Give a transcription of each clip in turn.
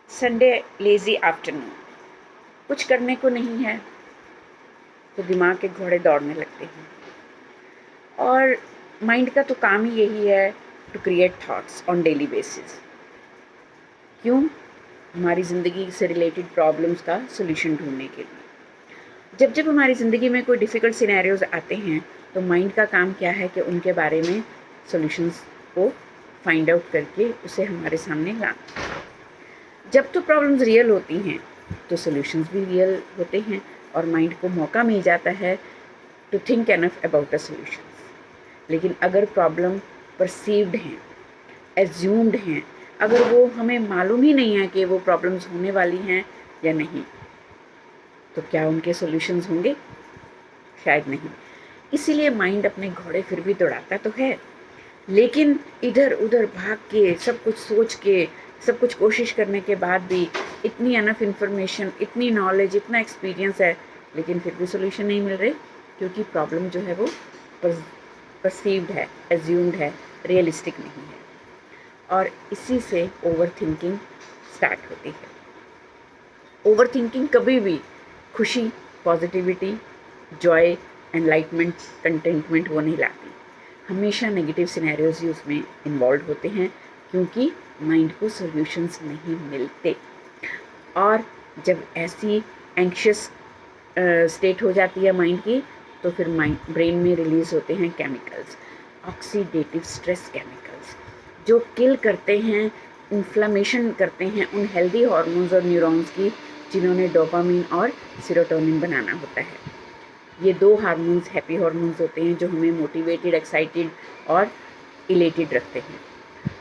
Sunday lazy afternoon, कुछ करने को नहीं है तो दिमाग के घोड़े दौड़ने लगते हैं। और माइंड का तो काम ही यही है to create thoughts on daily basis. क्यों? हमारी ज़िंदगी से रिलेटेड प्रॉब्लम्स का सोल्यूशन ढूंढने के लिए। जब जब हमारी ज़िंदगी में कोई डिफ़िकल्ट सिनेरियोज आते हैं तो माइंड का काम क्या है कि उनके बारे में सॉल्यूशंस को फाइंड आउट करके उसे हमारे सामने लाना। जब तो प्रॉब्लम्स रियल होती हैं तो सॉल्यूशंस भी रियल होते हैं और माइंड को मौका मिल जाता है to think enough about the solutions. लेकिन अगर प्रॉब्लम परसीव्ड हैं, एज्यूम्ड हैं, अगर वो हमें मालूम ही नहीं है कि वो प्रॉब्लम्स होने वाली हैं या नहीं, तो क्या उनके सॉल्यूशंस होंगे? शायद नहीं। इसीलिए माइंड अपने घोड़े फिर भी दौड़ाता तो है, लेकिन इधर उधर भाग के सब कुछ सोच के सब कुछ कोशिश करने के बाद भी इतनी अनफ इंफॉर्मेशन, इतनी नॉलेज, इतना एक्सपीरियंस है, लेकिन फिर भी सोल्यूशन नहीं मिल रहे, क्योंकि प्रॉब्लम जो है वो परसीव्ड है, एज्यूम्ड है, रियलिस्टिक नहीं है। और इसी से ओवर थिंकिंग स्टार्ट होती है। ओवर थिंकिंग कभी भी खुशी, पॉजिटिविटी, जॉय, एनलाइटमेंट, कंटेंटमेंट वो नहीं लाती। हमेशा नेगेटिव सिनेरियोज ही उसमें इन्वॉल्व होते हैं, क्योंकि माइंड को सॉल्यूशंस नहीं मिलते। और जब ऐसी एंक्शियस स्टेट हो जाती है माइंड की, तो फिर माइंड ब्रेन में रिलीज होते हैं केमिकल्स, ऑक्सीडेटिव स्ट्रेस केमिकल्स, जो किल करते हैं, इन्फ्लामेशन करते हैं उन हेल्दी हार्मोन्स और न्यूरॉन्स की जिन्होंने डोपामिन और सेरोटोनिन बनाना होता है। ये दो हार्मोन्स हैप्पी हार्मोन्स होते हैं जो हमें मोटिवेटेड, एक्साइटेड और इलेटेड रखते हैं।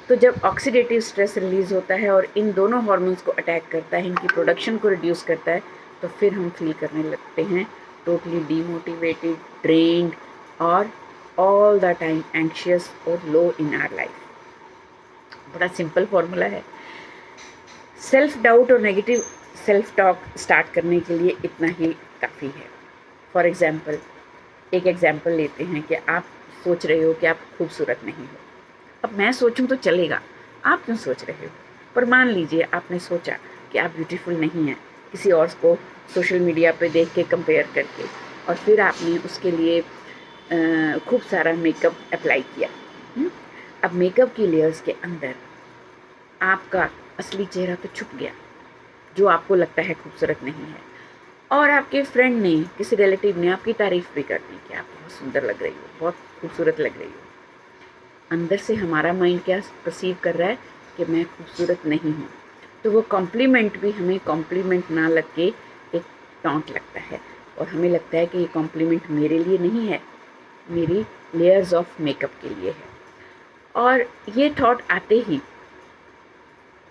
तो जब ऑक्सीडेटिव स्ट्रेस रिलीज होता है और इन दोनों हार्मोन्स को अटैक करता है, इनकी प्रोडक्शन को रिड्यूस करता है, तो फिर हम फील करने लगते हैं टोटली डीमोटिवेटेड, ड्रेन्ड और ऑल द टाइम एंक्शियस और लो इन आवर लाइफ। बड़ा सिंपल फॉर्मूला है। सेल्फ डाउट और नेगेटिव सेल्फ टॉक स्टार्ट करने के लिए इतना ही काफ़ी है। फॉर एग्ज़ाम्पल, एक एग्ज़ाम्पल लेते हैं कि आप सोच रहे हो कि आप खूबसूरत नहीं हो। अब मैं सोचूं तो चलेगा, आप क्यों सोच रहे हो? पर मान लीजिए आपने सोचा कि आप ब्यूटीफुल नहीं हैं, किसी और को सोशल मीडिया पे देख के कंपेयर करके, और फिर आपने उसके लिए खूब सारा मेकअप अप्लाई किया। अब मेकअप की लेयर्स के अंदर आपका असली चेहरा तो छुप गया, जो आपको लगता है खूबसूरत नहीं है। और आपके फ्रेंड ने, किसी रिलेटिव ने आपकी तारीफ़ भी कर दी कि आप बहुत सुंदर लग रही हो, बहुत खूबसूरत लग रही हो। अंदर से हमारा माइंड क्या परसीव कर रहा है कि मैं खूबसूरत नहीं हूँ, तो वो कॉम्प्लीमेंट भी हमें कॉम्प्लीमेंट ना लग के एक टॉन्ट लगता है, और हमें लगता है कि ये कॉम्प्लीमेंट मेरे लिए नहीं है, मेरी लेयर्स ऑफ मेकअप के लिए है। और ये थॉट आते ही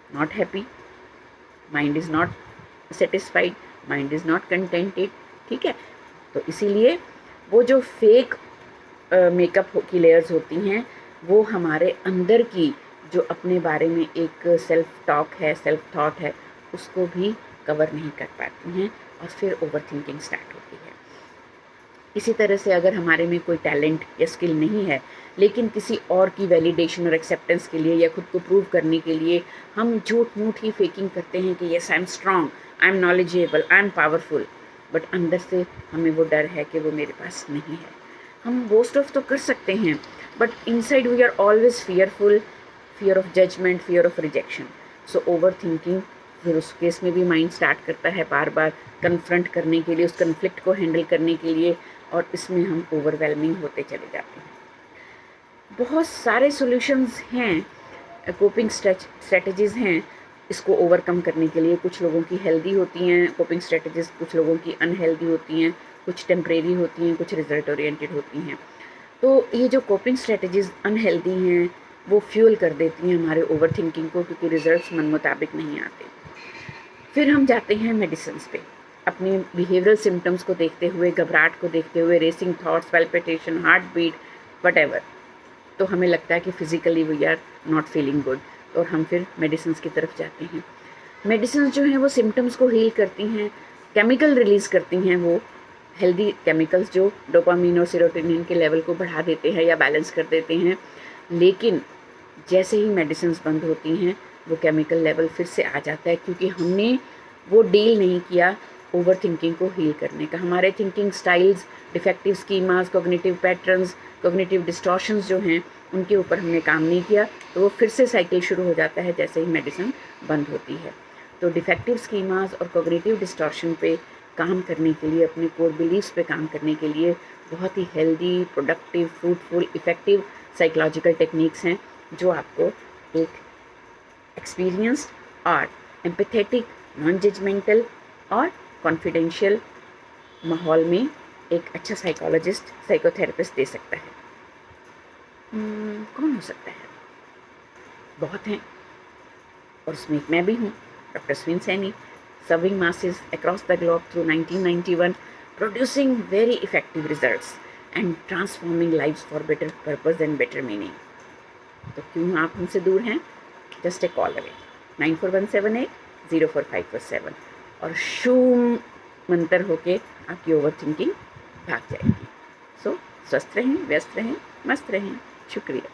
not happy, mind is not satisfied, mind is not contented. ठीक है, तो इसीलिए वो जो फेक मेकअप की लेयर्स होती हैं, वो हमारे अंदर की जो अपने बारे में एक सेल्फ टॉक है, सेल्फ थॉट है, उसको भी कवर नहीं कर पाती हैं, और फिर ओवर थिंकिंग स्टार्ट होती है। इसी तरह से अगर हमारे में कोई टैलेंट या स्किल नहीं है, लेकिन किसी और की वैलिडेशन और एक्सेप्टेंस के लिए या खुद को प्रूव करने के लिए हम झूठ मूठ ही फेकिंग करते हैं कि yes I am strong, I am knowledgeable, I am powerful, but अंदर से हमें वो डर है कि वो मेरे पास नहीं है। हम बोस्ट ऑफ तो कर सकते हैं, but inside we are always fearful, fear of judgement, fear of rejection. So over thinking फिर उस केस में भी माइंड स्टार्ट करता है बार बार कन्फ्रंट करने के लिए, उस कन्फ्लिक्ट को हैंडल करने के लिए, और इसमें हम ओवरवेलमिंग होते चले जाते हैं। बहुत सारे सॉल्यूशंस हैं, कोपिंग स्ट्रेटजीज़ हैं इसको ओवरकम करने के लिए। कुछ लोगों की हेल्दी होती हैं कोपिंग स्ट्रेटजीज़, कुछ लोगों की अनहेल्दी होती हैं, कुछ टेम्परेरी होती हैं, कुछ रिजल्ट ओरिएंटेड होती हैं। तो ये जो कोपिंग स्ट्रेटजीज़ अनहेल्दी हैं वो फ्यूल कर देती हैं हमारे ओवर थिंकिंग को, क्योंकि रिजल्ट्स मन मुताबिक नहीं आते। फिर हम जाते हैं मेडिसिन्स पे, अपने बिहेवियरल सिम्टम्स को देखते हुए, घबराहट को देखते हुए, racing thoughts, palpitation, heart beat, what, तो हमें लगता है कि physically we are not feeling good, और हम फिर मेडिसिन्स की तरफ जाते हैं। मेडिसिन जो हैं वो सिम्टम्स को हील करती हैं, केमिकल रिलीज़ करती हैं, वो हेल्दी केमिकल्स जो डोपामिन और सेरोटोनिन के लेवल को बढ़ा देते हैं या बैलेंस कर देते हैं। लेकिन जैसे ही मेडिसिन्स बंद होती हैं वो केमिकल लेवल फिर से आ जाता है, क्योंकि हमने वो डील नहीं किया ओवर थिंकिंग को हील करने का। हमारे thinking styles, defective schemas, cognitive patterns, cognitive distortions जो हैं उनके ऊपर हमने काम नहीं किया, तो वो फिर से साइकिल शुरू हो जाता है जैसे ही मेडिसिन बंद होती है। तो डिफेक्टिव स्कीमास और कॉग्निटिव डिस्टॉर्शन पे काम करने के लिए, अपने कोर बिलीव्स पे काम करने के लिए बहुत ही healthy, productive, fruitful, effective psychological techniques हैं जो आपको एक एक्सपीरियंस्ड और एम्पैथेटिक, नॉन जजमेंटल और कॉन्फिडेंशियल माहौल में एक अच्छा साइकोलॉजिस्ट, साइकोथेरेपिस्ट दे सकता है। कौन हो सकता है? बहुत हैं, और उसमें एक मैं भी हूँ, डॉक्टर स्विन Saini, serving masses across the globe through 1991, producing very effective results and transforming lives for better purpose and better meaning. तो क्यों आप हमसे दूर हैं? Just a call away, 9417804547, और शूम मंत्र होके आपकी ओवर थिंकिंग भाग जाएगी। सो स्वस्थ रहें, व्यस्त रहें, मस्त रहें। शुक्रिया।